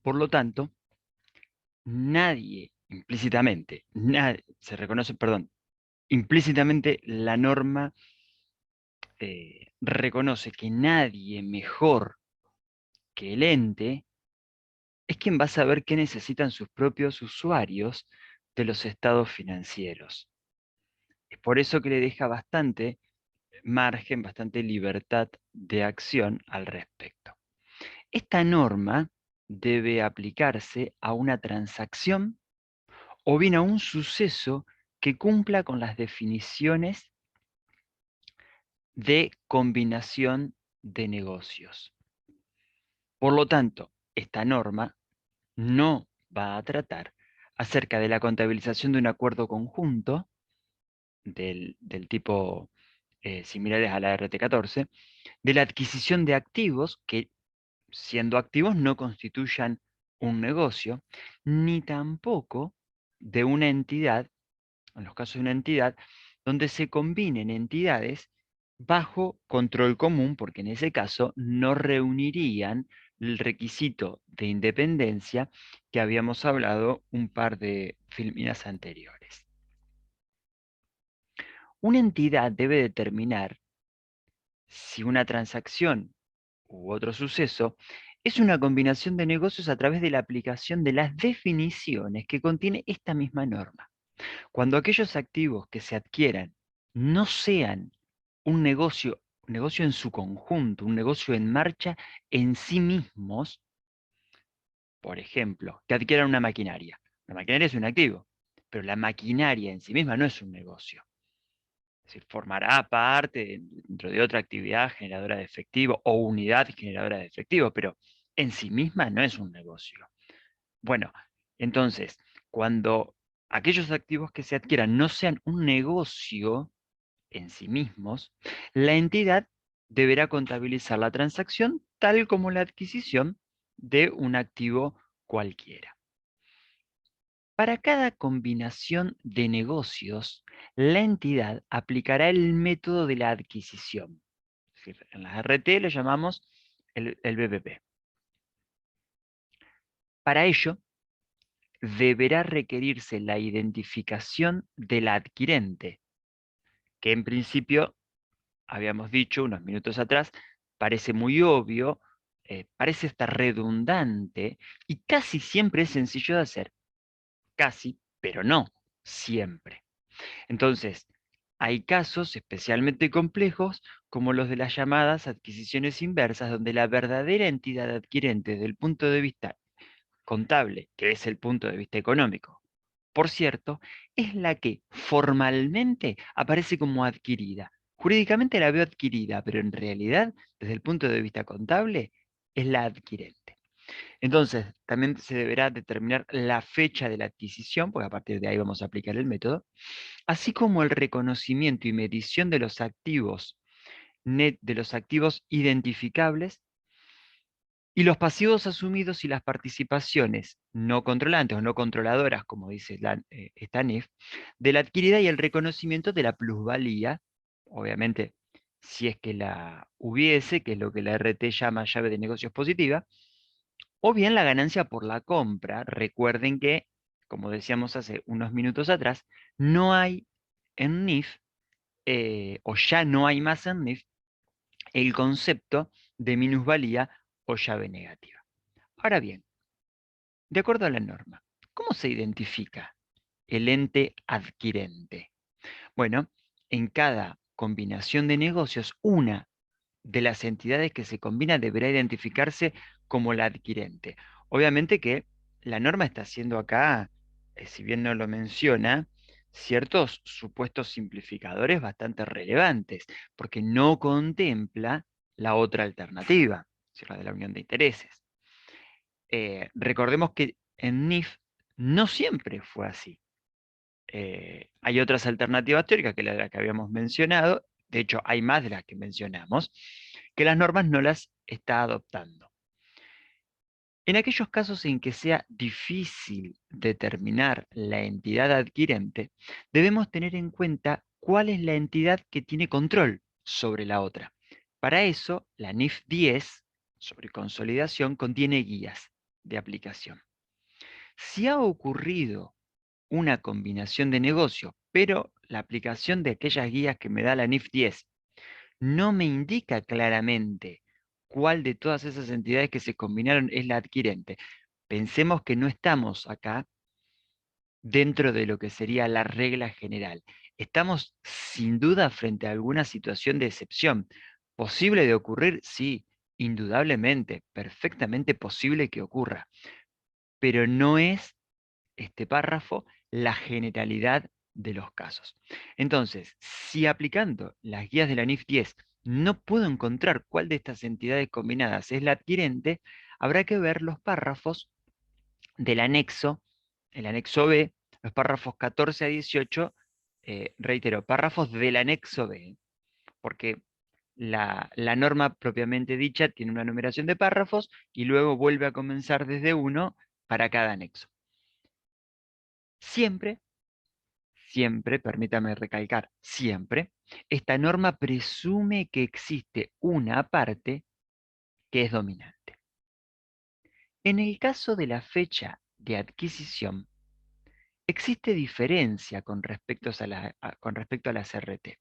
Por lo tanto, nadie, implícitamente, se reconoce, perdón, implícitamente la norma reconoce que nadie mejor que el ente es quien va a saber qué necesitan sus propios usuarios de los estados financieros. Es por eso que le deja bastante margen, bastante libertad de acción al respecto. Esta norma debe aplicarse a una transacción o bien a un suceso que cumpla con las definiciones de combinación de negocios. Por lo tanto, esta norma no va a tratar acerca de la contabilización de un acuerdo conjunto del tipo similares a la RT14, de la adquisición de activos que, siendo activos, no constituyan un negocio, ni tampoco de una entidad, en los casos de una entidad, donde se combinen entidades bajo control común, porque en ese caso no reunirían el requisito de independencia que habíamos hablado un par de filminas anteriores. Una entidad debe determinar si una transacción u otro suceso es una combinación de negocios a través de la aplicación de las definiciones que contiene esta misma norma. Cuando aquellos activos que se adquieran no sean un negocio en su conjunto, un negocio en marcha en sí mismos, por ejemplo, que adquieran una maquinaria. La maquinaria es un activo, pero la maquinaria en sí misma no es un negocio. Es decir, formará parte dentro de otra actividad generadora de efectivo o unidad generadora de efectivo, pero en sí misma no es un negocio. Bueno, entonces, cuando aquellos activos que se adquieran no sean un negocio en sí mismos, la entidad deberá contabilizar la transacción tal como la adquisición de un activo cualquiera. Para cada combinación de negocios, la entidad aplicará el método de la adquisición. Es decir, en las RT lo llamamos el BPP. Para ello, deberá requerirse la identificación del adquirente, que en principio, habíamos dicho unos minutos atrás, parece muy obvio, parece estar redundante y casi siempre es sencillo de hacer. Casi, pero no siempre. Entonces, hay casos especialmente complejos como los de las llamadas adquisiciones inversas, donde la verdadera entidad adquirente desde el punto de vista contable, que es el punto de vista económico, por cierto, es la que formalmente aparece como adquirida. Jurídicamente la veo adquirida, pero en realidad, desde el punto de vista contable, es la adquirente. Entonces, también se deberá determinar la fecha de la adquisición, porque a partir de ahí vamos a aplicar el método, así como el reconocimiento y medición de los activos de los activos identificables y los pasivos asumidos y las participaciones no controlantes o no controladoras, como dice esta NIF, de la adquirida y el reconocimiento de la plusvalía, obviamente, si es que la hubiese, que es lo que la RT llama llave de negocios positiva, o bien la ganancia por la compra. Recuerden que, como decíamos hace unos minutos atrás, no hay en NIF, o ya no hay más en NIF, el concepto de minusvalía o llave negativa. Ahora bien, de acuerdo a la norma, ¿cómo se identifica el ente adquirente? Bueno, en cada combinación de negocios, una de las entidades que se combina deberá identificarse como la adquirente. Obviamente que la norma está haciendo acá, si bien no lo menciona, ciertos supuestos simplificadores bastante relevantes, porque no contempla la otra alternativa, es decir, la de la unión de intereses. Recordemos que en NIF no siempre fue así. Hay otras alternativas teóricas que la que habíamos mencionado, de hecho hay más de las que mencionamos, que las normas no las está adoptando. En aquellos casos en que sea difícil determinar la entidad adquirente, debemos tener en cuenta cuál es la entidad que tiene control sobre la otra. Para eso, la NIF 10 sobre consolidación contiene guías. de aplicación. Si ha ocurrido una combinación de negocios, pero la aplicación de aquellas guías que me da la NIF 10 no me indica claramente cuál de todas esas entidades que se combinaron es la adquirente. Pensemos que no estamos acá dentro de lo que sería la regla general. Estamos sin duda frente a alguna situación de excepción. ¿Posible de ocurrir? Sí, indudablemente, perfectamente posible que ocurra, pero no es este párrafo la generalidad de los casos. Entonces, si aplicando las guías de la NIF 10 no puedo encontrar cuál de estas entidades combinadas es la adquirente, habrá que ver los párrafos del anexo, el anexo B, los párrafos 14 a 18, reitero, párrafos del anexo B, porque la norma propiamente dicha tiene una numeración de párrafos y luego vuelve a comenzar desde uno para cada anexo. Siempre, siempre, permítame recalcar, siempre, esta norma presume que existe una parte que es dominante. En el caso de la fecha de adquisición, existe diferencia con respecto a las RT.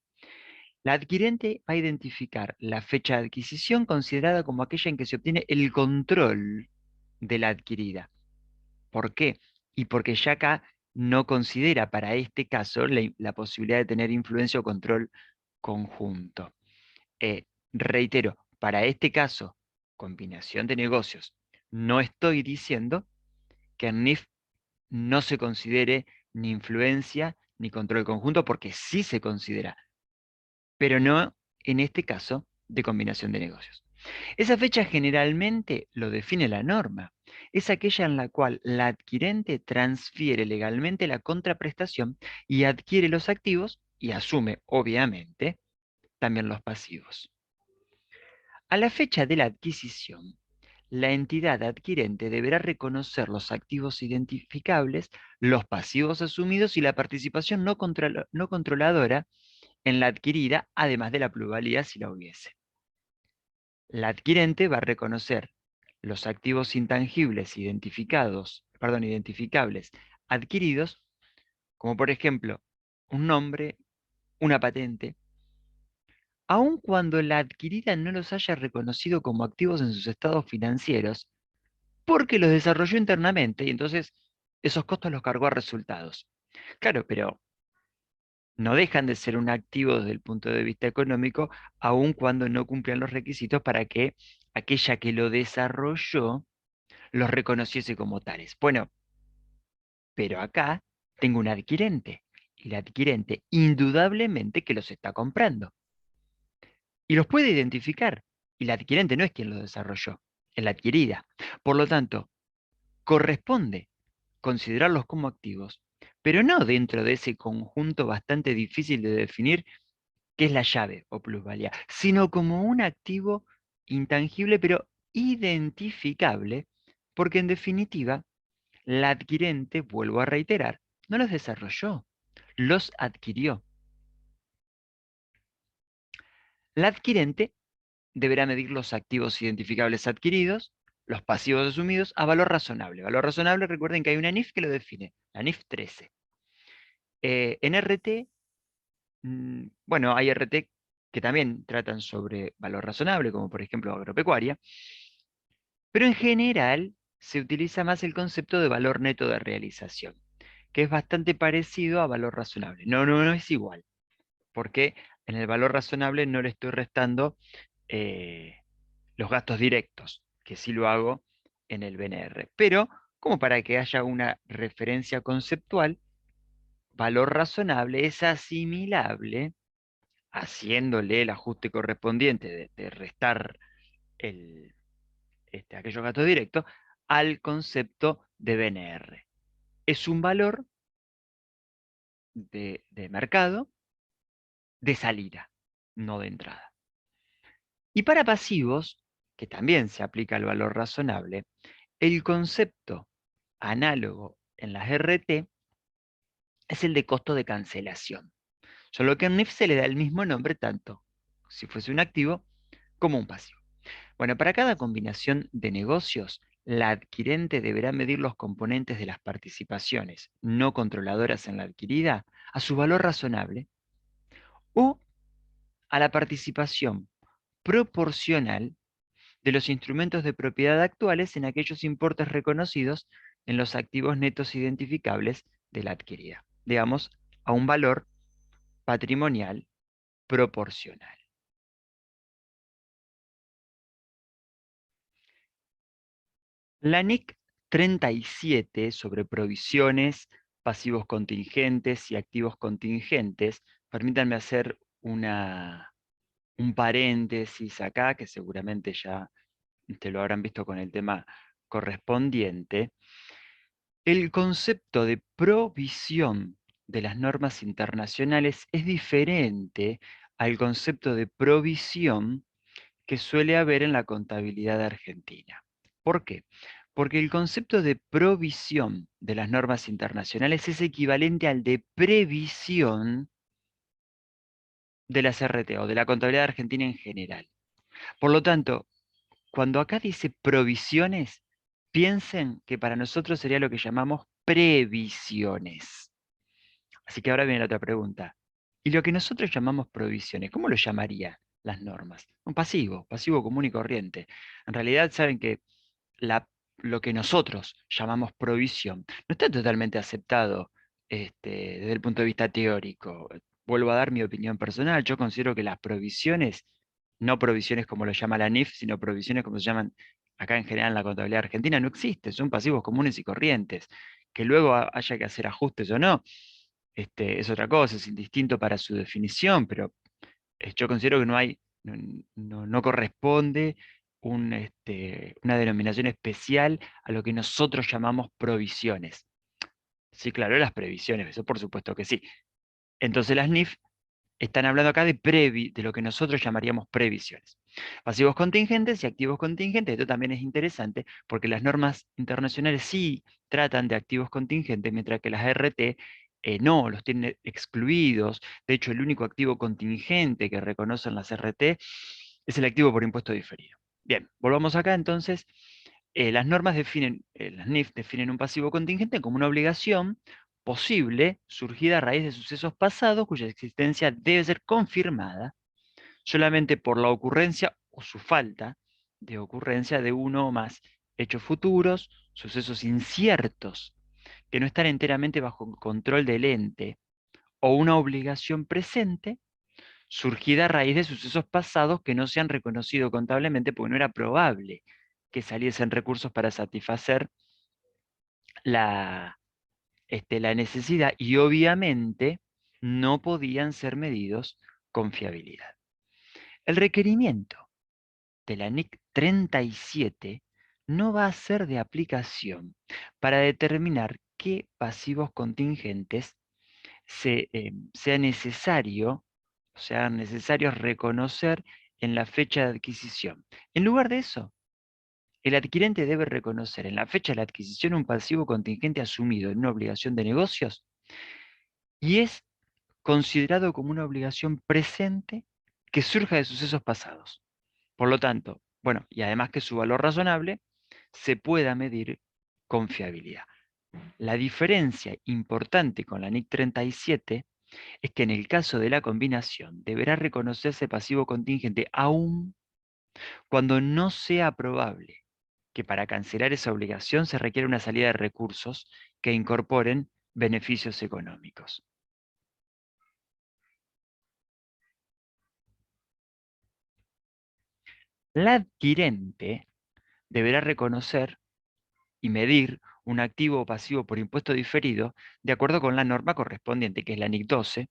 La adquirente va a identificar la fecha de adquisición considerada como aquella en que se obtiene el control de la adquirida. ¿Por qué? Y porque ya acá no considera para este caso la posibilidad de tener influencia o control conjunto. Reitero, para este caso, combinación de negocios, no estoy diciendo que en NIF no se considere ni influencia ni control conjunto, porque sí se considera, pero no en este caso de combinación de negocios. Esa fecha generalmente lo define la norma. Es aquella en la cual la adquirente transfiere legalmente la contraprestación y adquiere los activos y asume, obviamente, también los pasivos. A la fecha de la adquisición, la entidad adquirente deberá reconocer los activos identificables, los pasivos asumidos y la participación no controladora en la adquirida, además de la plusvalía si la hubiese. La adquirente va a reconocer los activos intangibles identificables adquiridos, como por ejemplo un nombre, una patente, aun cuando la adquirida no los haya reconocido como activos en sus estados financieros, porque los desarrolló internamente y entonces esos costos los cargó a resultados. Claro, pero no dejan de ser un activo desde el punto de vista económico, aun cuando no cumplían los requisitos para que aquella que lo desarrolló los reconociese como tales. Bueno, pero acá tengo un adquirente, y el adquirente indudablemente que los está comprando. Y los puede identificar, y el adquirente no es quien los desarrolló, es la adquirida. Por lo tanto, corresponde considerarlos como activos, pero no dentro de ese conjunto bastante difícil de definir que es la llave o plusvalía, sino como un activo intangible pero identificable, porque en definitiva, la adquirente, vuelvo a reiterar, no los desarrolló, los adquirió. La adquirente deberá medir los activos identificables adquiridos, los pasivos asumidos, a valor razonable. Valor razonable, recuerden que hay una NIF que lo define, la NIF 13. En RT, bueno, hay RT que también tratan sobre valor razonable, como por ejemplo agropecuaria, pero en general se utiliza más el concepto de valor neto de realización, que es bastante parecido a valor razonable. No es igual, porque en el valor razonable no le estoy restando eh, los gastos directos, que sí lo hago en el BNR. Pero, como para que haya una referencia conceptual, valor razonable es asimilable, haciéndole el ajuste correspondiente de restar aquellos gastos directos, al concepto de BNR. Es un valor de mercado de salida, no de entrada. Y para pasivos, que también se aplica el valor razonable, el concepto análogo en las RT es el de costo de cancelación, solo que en NIF se le da el mismo nombre tanto si fuese un activo como un pasivo. Bueno, para cada combinación de negocios, la adquirente deberá medir los componentes de las participaciones no controladoras en la adquirida a su valor razonable o a la participación proporcional de los instrumentos de propiedad actuales en aquellos importes reconocidos en los activos netos identificables de la adquirida. Digamos, a un valor patrimonial proporcional. La NIC 37 sobre provisiones, pasivos contingentes y activos contingentes, permítanme hacer un paréntesis acá, que seguramente ya te lo habrán visto con el tema correspondiente. El concepto de provisión de las normas internacionales es diferente al concepto de provisión que suele haber en la contabilidad argentina. ¿Por qué? Porque el concepto de provisión de las normas internacionales es equivalente al de previsión de las RT o de la contabilidad argentina en general. Por lo tanto, cuando acá dice provisiones, piensen que para nosotros sería lo que llamamos previsiones. Así que ahora viene la otra pregunta. ¿Y lo que nosotros llamamos provisiones, cómo lo llamaría las normas? Un pasivo, pasivo común y corriente. En realidad saben que la- lo que nosotros llamamos provisión no está totalmente aceptado desde el punto de vista teórico. Vuelvo a dar mi opinión personal. Yo considero que las provisiones, no provisiones como lo llama la NIF, sino provisiones como se llaman acá en general en la contabilidad argentina, no existen. Son pasivos comunes y corrientes. Que luego haya que hacer ajustes o no, es otra cosa, es indistinto para su definición, pero yo considero que no hay, no corresponde una denominación especial a lo que nosotros llamamos provisiones. Sí, claro, las previsiones, eso por supuesto que sí. Entonces las NIF están hablando acá de lo que nosotros llamaríamos previsiones. Pasivos contingentes y activos contingentes, esto también es interesante porque las normas internacionales sí tratan de activos contingentes, mientras que las RT no, los tienen excluidos. De hecho, el único activo contingente que reconocen las RT es el activo por impuesto diferido. Bien, volvamos acá entonces. Las NIF definen un pasivo contingente como una obligación posible surgida a raíz de sucesos pasados cuya existencia debe ser confirmada solamente por la ocurrencia o su falta de ocurrencia de uno o más hechos futuros, sucesos inciertos, que no están enteramente bajo control del ente, o una obligación presente surgida a raíz de sucesos pasados que no se han reconocido contablemente porque no era probable que saliesen recursos para satisfacer la, la necesidad y obviamente no podían ser medidos con fiabilidad. El requerimiento de la NIC 37 no va a ser de aplicación para determinar qué pasivos contingentes sea necesario, sean necesarios reconocer en la fecha de adquisición. En lugar de eso, el adquirente debe reconocer en la fecha de la adquisición un pasivo contingente asumido en una obligación de negocios y es considerado como una obligación presente que surja de sucesos pasados. Por lo tanto, bueno, y además que su valor razonable se pueda medir con fiabilidad. La diferencia importante con la NIC 37 es que en el caso de la combinación deberá reconocerse pasivo contingente aún cuando no sea probable que para cancelar esa obligación se requiere una salida de recursos que incorporen beneficios económicos. La adquirente deberá reconocer y medir un activo o pasivo por impuesto diferido de acuerdo con la norma correspondiente, que es la NIC 12,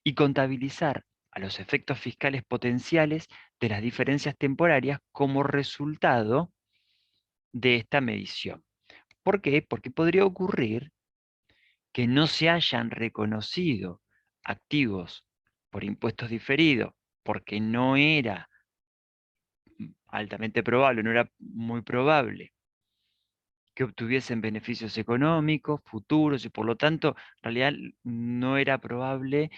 y contabilizar a los efectos fiscales potenciales de las diferencias temporarias como resultado de esta medición. ¿Por qué? Porque podría ocurrir que no se hayan reconocido activos por impuestos diferidos porque no era altamente probable, no era muy probable que obtuviesen beneficios económicos futuros y por lo tanto en realidad no era probable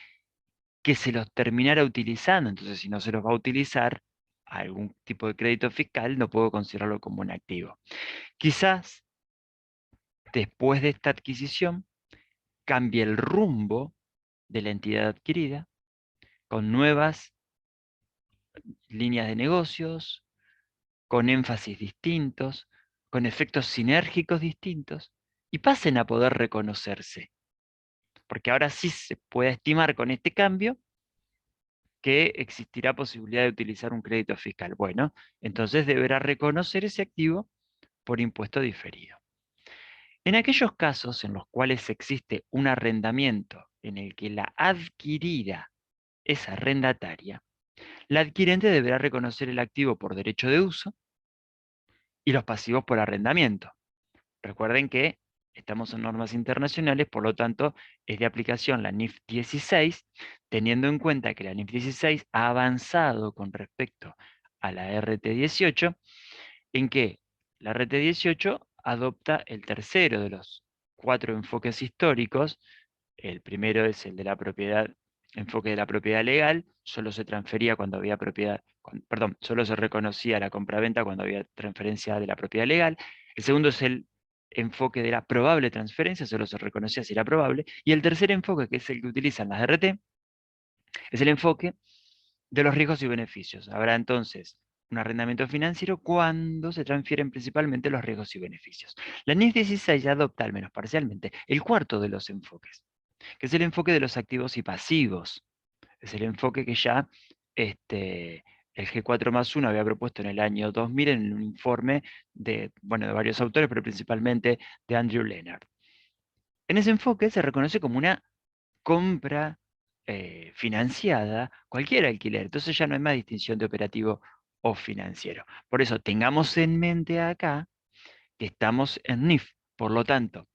que se los terminara utilizando. Entonces, si no se los va a utilizar, algún tipo de crédito fiscal, no puedo considerarlo como un activo. Quizás después de esta adquisición cambie el rumbo de la entidad adquirida con nuevas líneas de negocios, con énfasis distintos, con efectos sinérgicos distintos, y pasen a poder reconocerse. Porque ahora sí se puede estimar con este cambio que existirá posibilidad de utilizar un crédito fiscal. Bueno, entonces deberá reconocer ese activo por impuesto diferido. En aquellos casos en los cuales existe un arrendamiento en el que la adquirida es arrendataria, la adquirente deberá reconocer el activo por derecho de uso y los pasivos por arrendamiento. Recuerden que estamos en normas internacionales, por lo tanto, es de aplicación la NIF 16, teniendo en cuenta que la NIF 16 ha avanzado con respecto a la RT 18, en que la RT 18 adopta el tercero de los 4 enfoques históricos. El primero es el de la propiedad, enfoque de la propiedad legal, solo se transfería cuando había propiedad, perdón, solo se reconocía la compraventa cuando había transferencia de la propiedad legal. El segundo es el enfoque de la probable transferencia, solo se reconocía si era probable. Y el tercer enfoque, que es el que utilizan las RT, es el enfoque de los riesgos y beneficios. Habrá entonces un arrendamiento financiero cuando se transfieren principalmente los riesgos y beneficios. La NIF 16 ya adopta, al menos parcialmente, el cuarto de los enfoques, que es el enfoque de los activos y pasivos. Es el enfoque que ya el G4+1 había propuesto en el año 2000 en un informe de, bueno, de varios autores, pero principalmente de Andrew Leonard. En ese enfoque se reconoce como una compra financiada cualquier alquiler. Entonces ya no hay más distinción de operativo o financiero. Por eso tengamos en mente acá que estamos en NIF. Por lo tanto,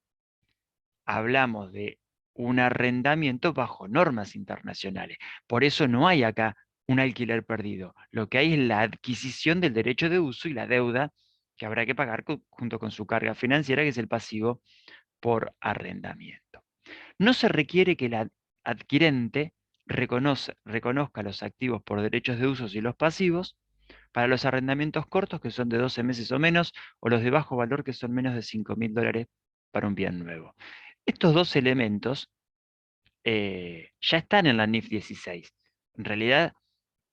hablamos de un arrendamiento bajo normas internacionales. Por eso no hay acá un alquiler perdido. Lo que hay es la adquisición del derecho de uso y la deuda que habrá que pagar junto con su carga financiera, que es el pasivo por arrendamiento. No se requiere que el adquirente reconozca los activos por derechos de uso y los pasivos para los arrendamientos cortos, que son de 12 meses o menos, o los de bajo valor, que son menos de $5.000 para un bien nuevo. Estos dos elementos ya están en la NIF 16. En realidad,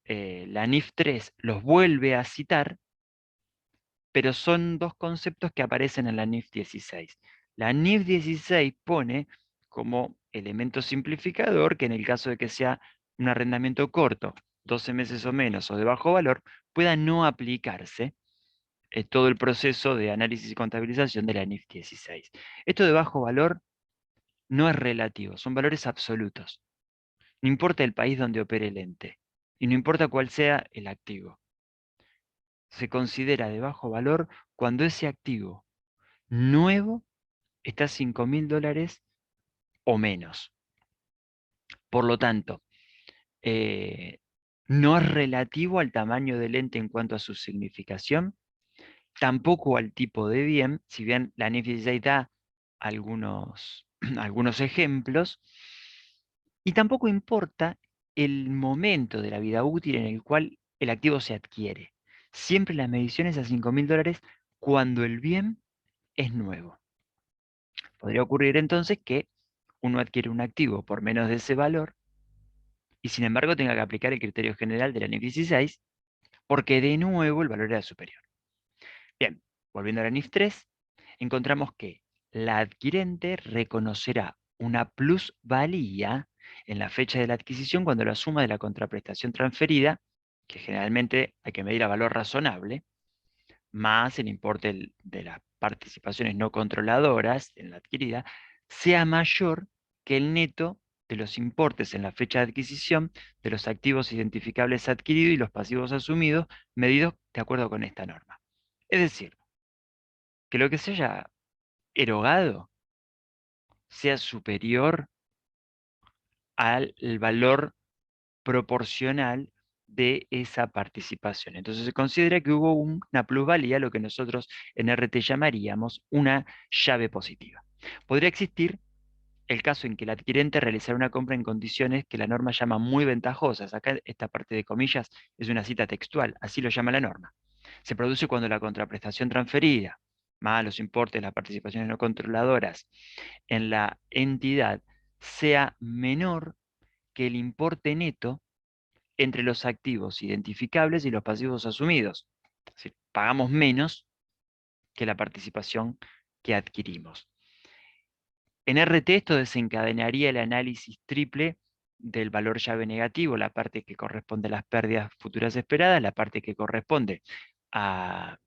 la NIF 3 los vuelve a citar, pero son dos conceptos que aparecen en la NIF 16. La NIF 16 pone como elemento simplificador que en el caso de que sea un arrendamiento corto, 12 meses o menos, o de bajo valor, pueda no aplicarse todo el proceso de análisis y contabilización de la NIF 16. Esto de bajo valor no es relativo, son valores absolutos. No importa el país donde opere el ente, y no importa cuál sea el activo. Se considera de bajo valor cuando ese activo nuevo está a $5.000 o menos. Por lo tanto, eh, no es relativo al tamaño del ente en cuanto a su significación, tampoco al tipo de bien, si bien la NIF 16 da algunos, algunos ejemplos, y tampoco importa el momento de la vida útil en el cual el activo se adquiere. Siempre la medición es a $5.000 cuando el bien es nuevo. Podría ocurrir entonces que uno adquiere un activo por menos de ese valor y sin embargo tenga que aplicar el criterio general de la NIF 16 porque de nuevo el valor era superior. Bien, volviendo a la NIF 3, encontramos que la adquirente reconocerá una plusvalía en la fecha de la adquisición cuando la suma de la contraprestación transferida, que generalmente hay que medir a valor razonable, más el importe de las participaciones no controladoras en la adquirida, sea mayor que el neto de los importes en la fecha de adquisición de los activos identificables adquiridos y los pasivos asumidos, medidos de acuerdo con esta norma. Es decir, que lo que se haya erogado sea superior al valor proporcional de esa participación. Entonces se considera que hubo una plusvalía, lo que nosotros en RT llamaríamos una llave positiva. Podría existir el caso en que el adquirente realizará una compra en condiciones que la norma llama muy ventajosas. Acá esta parte de comillas es una cita textual, así lo llama la norma. Se produce cuando la contraprestación transferida, más los importes, las participaciones no controladoras en la entidad, sea menor que el importe neto entre los activos identificables y los pasivos asumidos. Es decir, pagamos menos que la participación que adquirimos. En RT esto desencadenaría el análisis triple del valor llave negativo, la parte que corresponde a las pérdidas futuras esperadas, la parte que corresponde a,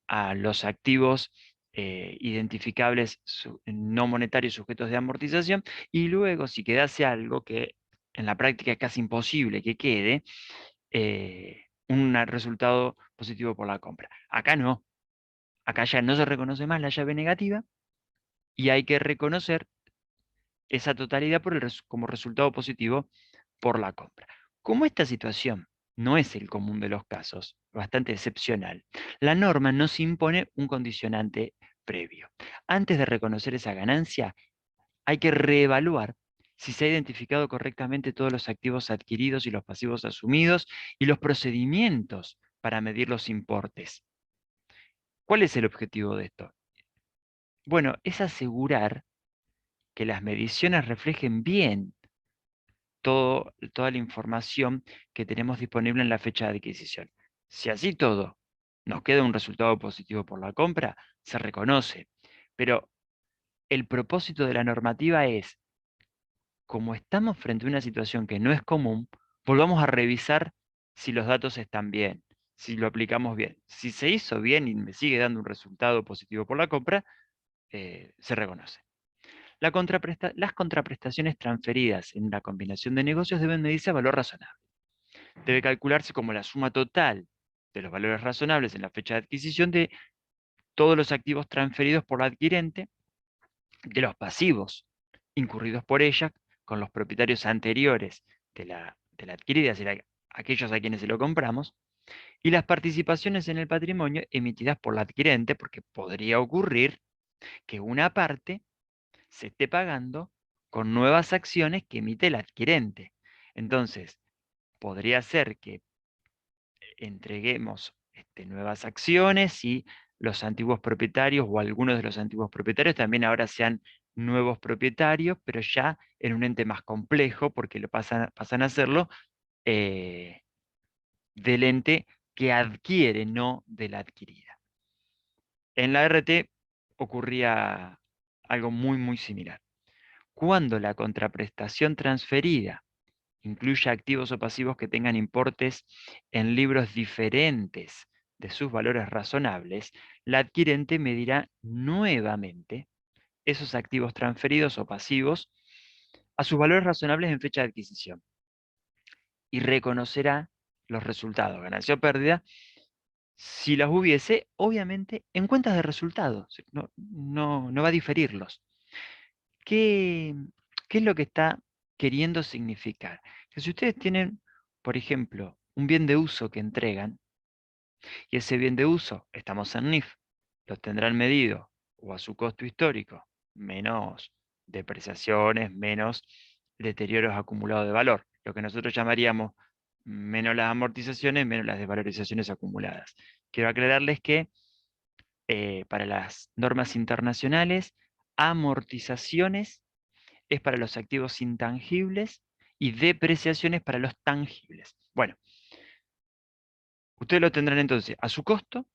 a los activos identificables no monetarios sujetos de amortización, y luego si quedase algo que en la práctica es casi imposible que quede, un resultado positivo por la compra. Acá no, acá ya no se reconoce más la llave negativa y hay que reconocer esa totalidad como resultado positivo por la compra. Como esta situación no es el común de los casos, bastante excepcional, la norma nos impone un condicionante previo. Antes de reconocer esa ganancia, hay que reevaluar si se ha identificado correctamente todos los activos adquiridos y los pasivos asumidos y los procedimientos para medir los importes. ¿Cuál es el objetivo de esto? Bueno, es asegurar que las mediciones reflejen bien toda la información que tenemos disponible en la fecha de adquisición. Si así todo nos queda un resultado positivo por la compra, se reconoce. Pero el propósito de la normativa es, como estamos frente a una situación que no es común, volvamos a revisar si los datos están bien, si lo aplicamos bien. Si se hizo bien y me sigue dando un resultado positivo por la compra, se reconoce. Las contraprestaciones transferidas en la combinación de negocios deben medirse a valor razonable. Debe calcularse como la suma total de los valores razonables en la fecha de adquisición de todos los activos transferidos por la adquirente, de los pasivos incurridos por ella con los propietarios anteriores de la adquirida, es decir, aquellos a quienes se lo compramos, y las participaciones en el patrimonio emitidas por la adquirente, porque podría ocurrir que una parte se esté pagando con nuevas acciones que emite el adquirente. Entonces, podría ser que entreguemos nuevas acciones y los antiguos propietarios o algunos de los antiguos propietarios también ahora sean nuevos propietarios, pero ya en un ente más complejo, porque pasan a hacerlo eh, del ente que adquiere, no de la adquirida. En la RT ocurría algo muy, muy similar. Cuando la contraprestación transferida incluye activos o pasivos que tengan importes en libros diferentes de sus valores razonables, la adquirente medirá nuevamente esos activos transferidos o pasivos a sus valores razonables en fecha de adquisición y reconocerá los resultados, ganancia o pérdida, si las hubiese, obviamente, en cuentas de resultados. No va a diferirlos. ¿Qué, qué es lo que está queriendo significar? Que si ustedes tienen, por ejemplo, un bien de uso que entregan, y ese bien de uso, estamos en NIF, lo tendrán medido o a su costo histórico, menos depreciaciones, menos deterioros acumulados de valor, lo que nosotros llamaríamos menos las amortizaciones, menos las desvalorizaciones acumuladas. Quiero aclararles que para las normas internacionales, amortizaciones es para los activos intangibles y depreciaciones para los tangibles. Bueno, ustedes lo tendrán entonces a su costo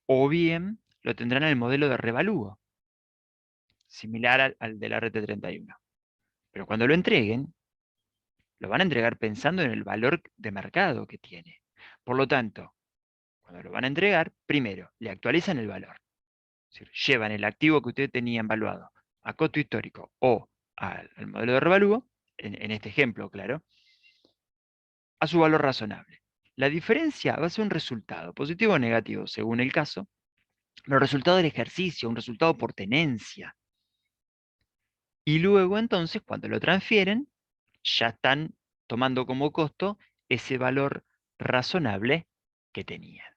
o bien lo tendrán en el modelo de revalúo, similar al del RT31. Pero cuando lo entreguen, lo van a entregar pensando en el valor de mercado que tiene. Por lo tanto, cuando lo van a entregar, primero, le actualizan el valor. Es decir, llevan el activo que ustedes tenían valuado a costo histórico o al modelo de revalúo, en este ejemplo, claro, a su valor razonable. La diferencia va a ser un resultado, positivo o negativo, según el caso, pero resultado del ejercicio, un resultado por tenencia. Y luego entonces, cuando lo transfieren, ya están tomando como costo ese valor razonable que tenían.